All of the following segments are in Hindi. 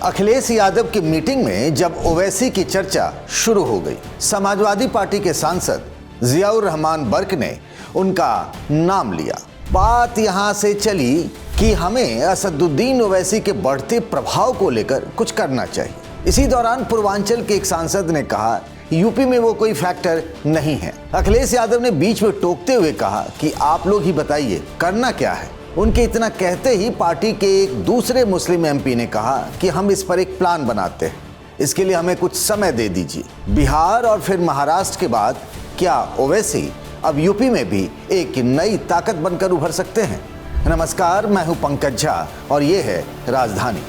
अखिलेश यादव की मीटिंग में जब ओवैसी की चर्चा शुरू हो गई, समाजवादी पार्टी के सांसद जियाउर रहमान बर्क ने उनका नाम लिया। बात यहां से चली कि हमें असदुद्दीन ओवैसी के बढ़ते प्रभाव को लेकर कुछ करना चाहिए। इसी दौरान पूर्वांचल के एक सांसद ने कहा यूपी में वो कोई फैक्टर नहीं है। अखिलेश यादव ने बीच में टोकते हुए कहा कि आप लोग ही बताइए करना क्या है। उनके इतना कहते ही पार्टी के एक दूसरे मुस्लिम एमपी ने कहा कि हम इस पर एक प्लान बनाते हैं, इसके लिए हमें कुछ समय दे दीजिए। बिहार और फिर महाराष्ट्र के बाद क्या ओवैसी अब यूपी में भी एक नई ताकत बनकर उभर सकते हैं? नमस्कार, मैं हूं पंकज झा और ये है राजधानी।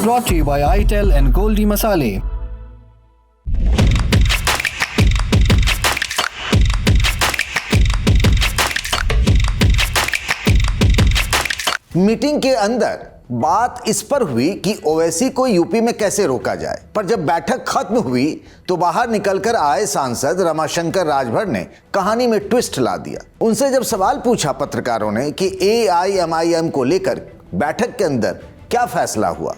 Brought to you by ITEL and Goldie Masale। Meeting के अंदर बात इस पर हुई कि ओवैसी को यूपी में कैसे रोका जाए, पर जब बैठक खत्म हुई तो बाहर निकलकर आए सांसद रमाशंकर राजभर ने कहानी में ट्विस्ट ला दिया। उनसे जब सवाल पूछा पत्रकारों ने कि AIMIM को लेकर बैठक के अंदर क्या फैसला हुआ,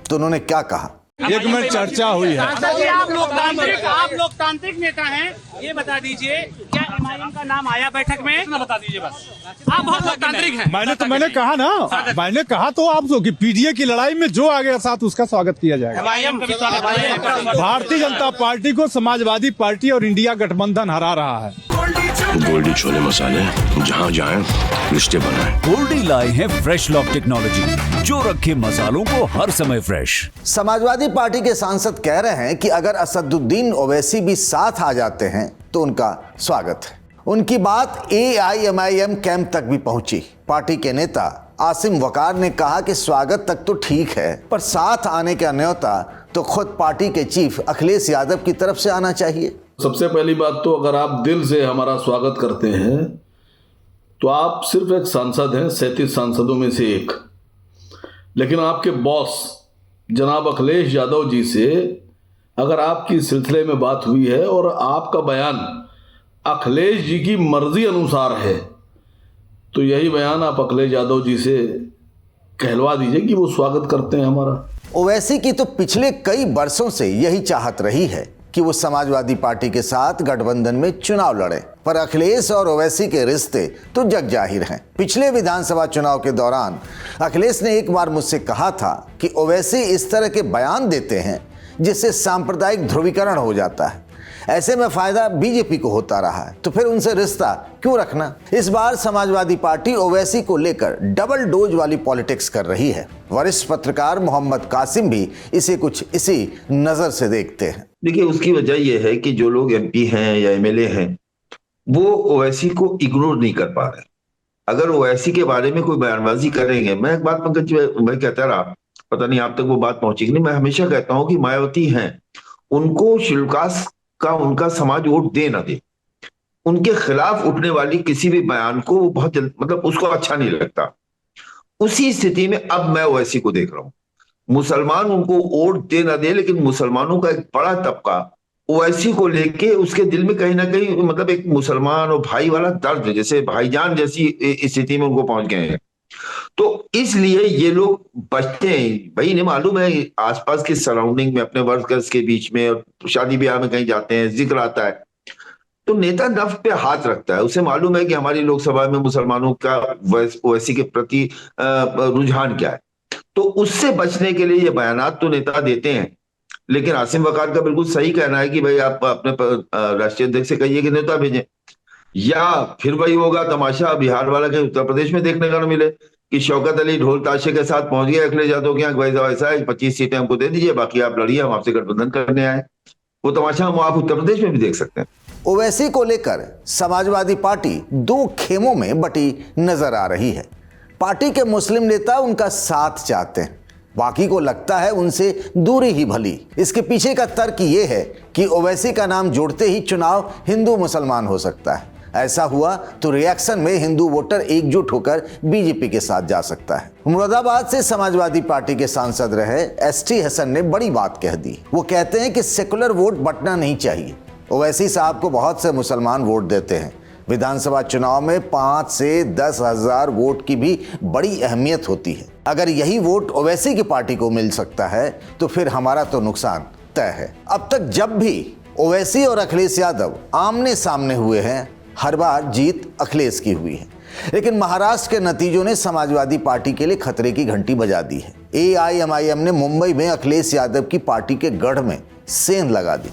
तो उन्होंने क्या कहा? एक मिनट चर्चा हुई है। आप लोकतांत्रिक नेता हैं, ये बता दीजिए क्या MIM का नाम आया बैठक में? इतना बता दीजिए बस। आप बहुत लोकतांत्रिक हैं। मैंने कहा ना, मैंने कहा तो आप कि पीडीए की लड़ाई में जो आ गया साथ उसका स्वागत किया जाएगा। भारतीय जनता पार्टी को समाजवादी पार्टी और इंडिया गठबंधन हरा रहा है। गोल्डी छोले मसाले, जहाँ जाएं रिश्ते बनाएं। गोल्डी लाए हैं फ्रेश लॉक टेक्नोलॉजी, जो रखे मसालों को हर समय फ्रेश। समाजवादी पार्टी के सांसद कह रहे हैं कि अगर असदुद्दीन ओवैसी भी साथ आ जाते हैं तो उनका स्वागत है। उनकी बात AIMIM कैंप तक भी पहुंची। पार्टी के नेता आसिम वकार ने कहा कि स्वागत तक तो ठीक है, पर साथ आने का न्योता तो खुद पार्टी के चीफ अखिलेश यादव की तरफ से आना चाहिए। सबसे पहली बात तो अगर आप दिल से हमारा स्वागत करते हैं तो आप सिर्फ एक सांसद हैं, 37 सांसदों में से एक। लेकिन आपके बॉस जनाब अखिलेश यादव जी से अगर आपकी सिलसिले में बात हुई है और आपका बयान अखिलेश जी की मर्जी अनुसार है, तो यही बयान आप अखिलेश यादव जी से कहलवा दीजिए कि वो स्वागत करते हैं हमारा। ओवैसी की तो पिछले कई वर्षों से यही चाहत रही है कि वो समाजवादी पार्टी के साथ गठबंधन में चुनाव लड़े, पर अखिलेश और ओवैसी के रिश्ते तो जग जाहिर हैं। पिछले विधानसभा चुनाव के दौरान अखिलेश ने एक बार मुझसे कहा था कि ओवैसी इस तरह के बयान देते हैं जिससे सांप्रदायिक ध्रुवीकरण हो जाता है, ऐसे में फायदा बीजेपी को होता रहा है, तो फिर उनसे रिश्ता क्यों रखना? इस बार समाजवादी पार्टी ओवैसी को लेकर डबल डोज वाली पॉलिटिक्स कर रही है। वरिष्ठ पत्रकार मोहम्मद कासिम भी इसे कुछ इसी नजर से देखते हैं। देखिए, उसकी वजह यह है कि जो लोग MP हैं या MLA हैं वो ओवैसी को इग्नोर नहीं कर पा रहे। अगर ओवैसी के बारे में कोई बयानबाजी करेंगे, मैं एक बात पंकज भाई कहता रहा, पता नहीं आप तक वो बात पहुंची कि नहीं, मैं हमेशा कहता हूं कि मायावती हैं, उनको शेड्यूल कास्ट का उनका समाज वोट दे ना दे, उनके खिलाफ उठने वाली किसी भी बयान को वो बहुत मतलब उसको अच्छा नहीं लगता। उसी स्थिति में अब मैं ओवैसी को देख रहा हूं। मुसलमान उनको वोट दे ना दे, लेकिन मुसलमानों का एक बड़ा तबका ओवैसी को लेके उसके दिल में कहीं ना कहीं मतलब एक मुसलमान और भाई वाला दर्द, जैसे भाईजान जैसी स्थिति में उनको पहुंच गए हैं। तो इसलिए ये लोग बचते हैं। भाई इन्हें मालूम है आसपास के सराउंडिंग में अपने वर्कर्स के बीच में, शादी ब्याह में कहीं जाते हैं, जिक्र आता है तो नेता नफ पे हाथ रखता है। उसे मालूम है कि हमारी लोकसभा में मुसलमानों का ओवैसी के प्रति रुझान क्या है, तो उससे बचने के लिए ये बयानात तो नेता देते हैं। लेकिन आसिम वकार का बिल्कुल सही कहना है कि भाई आप अपने राष्ट्रीय अध्यक्ष से कहिए कि नेता भेजें, या फिर वही होगा तमाशा बिहार वाला के उत्तर प्रदेश में देखने का न मिले कि शौकत अली ढोल ताशे के साथ पहुंच गए अखिलेश यादव के यहाँ, भाई ऐसा है 25 सीटें हमको दे दीजिए, बाकी आप लड़िए, हम आपसे गठबंधन करने आए। वो तमाशा हम आप उत्तर प्रदेश में भी देख सकते हैं। ओवैसी को लेकर समाजवादी पार्टी दो खेमों में बटी नजर आ रही है। पार्टी के मुस्लिम नेता उनका साथ चाहते हैं, बाकी को लगता है उनसे दूरी ही भली। इसके पीछे का तर्क ये है कि ओवैसी का नाम जोड़ते ही चुनाव हिंदू मुसलमान हो सकता है। ऐसा हुआ तो रिएक्शन में हिंदू वोटर एकजुट होकर बीजेपी के साथ जा सकता है। मुरादाबाद से समाजवादी पार्टी के सांसद रहे ST हसन ने बड़ी बात कह दी। वो कहते हैं कि सेकुलर वोट बंटना नहीं चाहिए। ओवैसी साहब को बहुत से मुसलमान वोट देते हैं। विधानसभा चुनाव में 5 से 10 हजार वोट की भी बड़ी अहमियत होती है। अगर यही वोट ओवैसी की पार्टी को मिल सकता है तो फिर हमारा तो नुकसान तय है। अब तक जब भी ओवैसी और अखिलेश यादव आमने सामने हुए हैं, हर बार जीत अखिलेश की हुई है, लेकिन महाराष्ट्र के नतीजों ने समाजवादी पार्टी के लिए खतरे की घंटी बजा दी है। AIMIM ने मुंबई में अखिलेश यादव की पार्टी के गढ़ में सेंध लगा दी।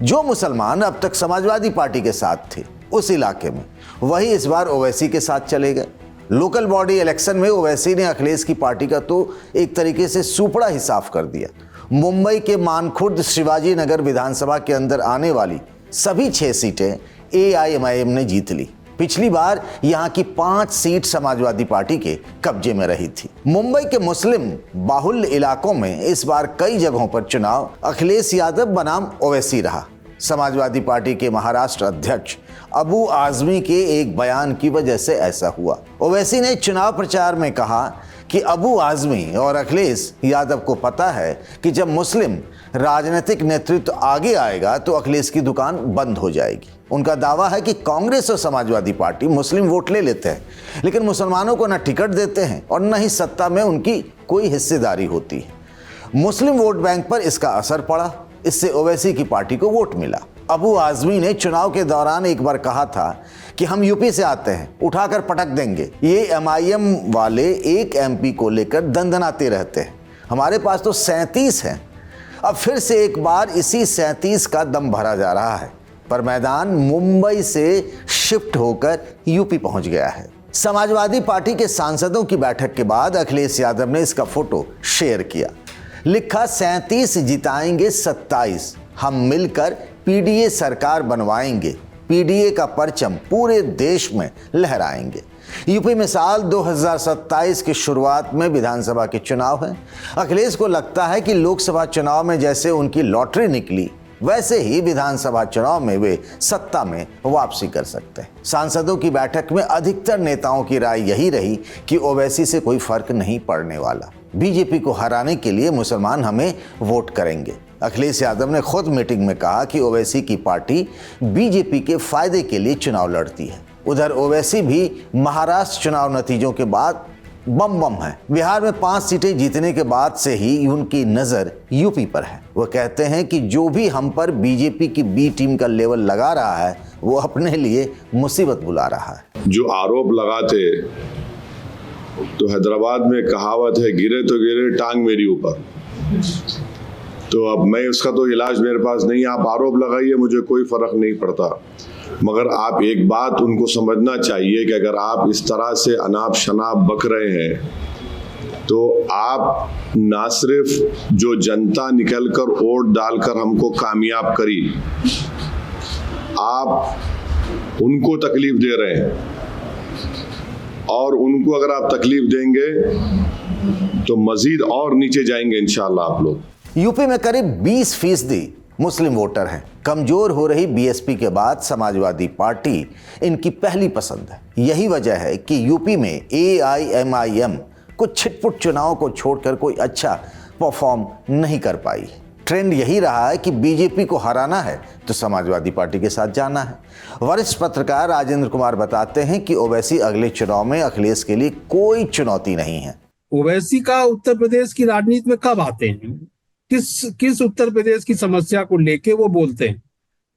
जो मुसलमान अब तक समाजवादी पार्टी के साथ थे उस इलाके में, वही इस बार ओवैसी के साथ चले गए। लोकल बॉडी इलेक्शन में ओवैसी ने अखिलेश की पार्टी का तो एक तरीके से सुपड़ा ही साफ कर दिया। मुंबई के मानखुर्द शिवाजी नगर विधानसभा के अंदर आने वाली सभी 6 सीटें AIMIM ने जीत ली। पिछली बार यहां की 5 सीट समाजवादी पार्टी के कब्जे में रही थी। मुंबई के मुस्लिम बाहुल्य इलाकों में इस बार कई जगहों पर चुनाव अखिलेश यादव बनाम ओवैसी रहा। समाजवादी पार्टी के महाराष्ट्र अध्यक्ष अबू आजमी के एक बयान की वजह से ऐसा हुआ। ओवैसी ने चुनाव प्रचार में कहा कि अबू आजमी और अखिलेश यादव को पता है कि जब मुस्लिम राजनीतिक नेतृत्व आगे आएगा तो अखिलेश की दुकान बंद हो जाएगी। उनका दावा है कि कांग्रेस और समाजवादी पार्टी मुस्लिम वोट ले लेते हैं, लेकिन मुसलमानों को न टिकट देते हैं और न ही सत्ता में उनकी कोई हिस्सेदारी होती है। मुस्लिम वोट बैंक पर इसका असर पड़ा, इससे ओवैसी की पार्टी को वोट मिला। अबू आजमी ने चुनाव के दौरान एक बार कहा था कि हम यूपी से आते हैं, उठाकर पटक देंगे। ये MIM वाले एक MP को लेकर दंदनाते रहते हैं, हमारे पास तो 37 हैं। अब फिर से एक बार इसी 37 का दम भरा जा रहा है, पर मैदान मुंबई से शिफ्ट होकर यूपी पहुंच गया है। समाजवादी पार्टी के सांसदों की बैठक के बाद अखिलेश यादव ने इसका फोटो शेयर किया। लिखा 37 जिताएंगे 27, हम मिलकर PDA सरकार बनवाएंगे, PDA का परचम पूरे देश में लहराएंगे। यूपी में साल 2027 की शुरुआत में विधानसभा के चुनाव हैं। अखिलेश को लगता है कि लोकसभा चुनाव में जैसे उनकी लॉटरी निकली, वैसे ही विधानसभा चुनाव में वे सत्ता में वापसी कर सकते हैं। सांसदों की बैठक में अधिकतर नेताओं की राय यही रही कि ओवैसी से कोई फर्क नहीं पड़ने वाला। बीजेपी को हराने के लिए मुसलमान हमें वोट करेंगे। अखिलेश यादव ने खुद मीटिंग में कहा कि ओवैसी की पार्टी बीजेपी के फायदे के लिए चुनाव लड़ती है। उधर ओवैसी भी महाराष्ट्र चुनाव नतीजों के बाद बम है। बिहार में 5 सीटें जीतने के बाद से ही उनकी नजर यूपी पर है। वो कहते हैं कि जो भी हम पर बीजेपी की B टीम का लेवल लगा रहा है वो अपने लिए मुसीबत बुला रहा है। जो आरोप लगाते, तो हैदराबाद में कहावत है, गिरे तो गिरे टांग मेरी ऊपर। तो अब मैं उसका तो इलाज मेरे पास नहीं। आप आरोप लगाइए, मुझे कोई फर्क नहीं पड़ता, मगर आप एक बात उनको समझना चाहिए कि अगर आप इस तरह से अनाप शनाप बक रहे हैं तो आप ना सिर्फ जो जनता निकलकर वोट डालकर हमको कामयाब करी, आप उनको तकलीफ दे रहे हैं, और उनको अगर आप तकलीफ देंगे तो मजीद और नीचे जाएंगे इंशाल्लाह आप लोग। यूपी में करीब 20% मुस्लिम वोटर हैं। कमजोर हो रही BSP के बाद समाजवादी पार्टी इनकी पहली पसंद है। यही वजह है कि यूपी में AIMIM कुछ छिटपुट चुनाव को छोड़कर कोई अच्छा परफॉर्म नहीं कर पाई। ट्रेंड यही रहा है कि बीजेपी को हराना है तो समाजवादी पार्टी के साथ जाना है। वरिष्ठ पत्रकार राजेंद्र कुमार बताते हैं कि ओवैसी अगले चुनाव में अखिलेश के लिए कोई चुनौती नहीं है। ओवैसी का उत्तर प्रदेश की राजनीति में कब आते हैं, किस उत्तर प्रदेश की समस्या को लेके वो बोलते हैं,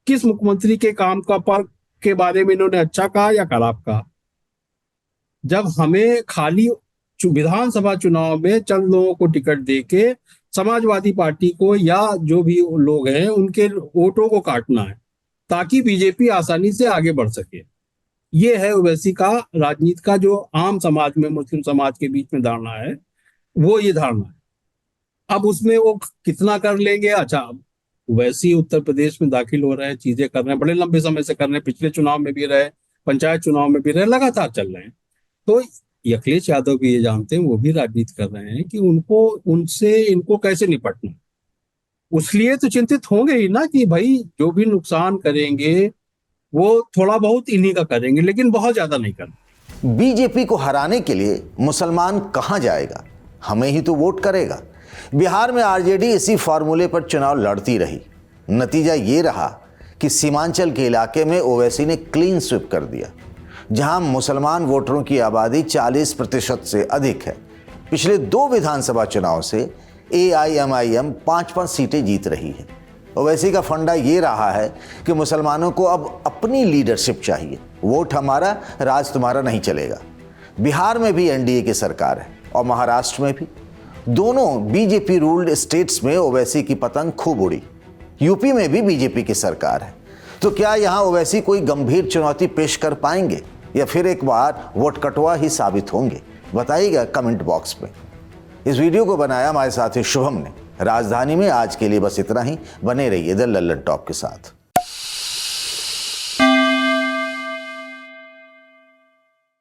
किस मुख्यमंत्री के काम के बारे में इन्होंने अच्छा कहा या खराब कहा। जब हमें खाली विधानसभा चुनाव में चंद लोगों को टिकट देके समाजवादी पार्टी को या जो भी लोग हैं उनके वोटों को काटना है ताकि बीजेपी आसानी से आगे बढ़ सके। ये है ओवैसी का राजनीति का जो आम समाज में मुस्लिम समाज के बीच में धारणा है, वो ये धारणा है। अब उसमें वो कितना कर लेंगे। अच्छा, ओवैसी उत्तर प्रदेश में दाखिल हो रहे हैं, चीजें कर रहे हैं, बड़े लंबे समय से कर रहे हैं, पिछले चुनाव में भी रहे, पंचायत चुनाव में भी रहे, लगातार चल रहे हैं। तो अखिलेश यादव भी ये जानते हैं, वो भी राजनीति कर रहे हैं कि इनको कैसे निपटना। उसलिए तो चिंतित होंगे ही ना कि भाई जो भी नुकसान करेंगे वो थोड़ा बहुत इन्हीं का करेंगे, लेकिन बहुत ज्यादा नहीं करना। बीजेपी को हराने के लिए मुसलमान कहां जाएगा, हमें ही तो वोट करेगा। बिहार में आरजेडी इसी फॉर्मूले पर चुनाव लड़ती रही। नतीजा ये रहा कि सीमांचल के इलाके में ओवैसी ने क्लीन स्वीप कर दिया। जहां मुसलमान वोटरों की आबादी 40% से अधिक है, पिछले 2 विधानसभा चुनाव से AIMIM 5-5 सीटें जीत रही है। ओवैसी का फंडा ये रहा है कि मुसलमानों को अब अपनी लीडरशिप चाहिए, वोट हमारा, राज तुम्हारा नहीं चलेगा। बिहार में भी NDA की सरकार है और महाराष्ट्र में भी। दोनों BJP रूल्ड स्टेट्स में ओवैसी की पतंग खूब उड़ी। यूपी में भी BJP की सरकार है। तो क्या यहां ओवैसी कोई गंभीर चुनौती पेश कर पाएंगे या फिर एक बार वोट कटवा ही साबित होंगे? बताइएगा कमेंट बॉक्स में। इस वीडियो को बनाया हमारे साथी शुभम ने। राजधानी में आज के लिए बस इतना ही। बने रहिए द लल्लन टॉप के साथ।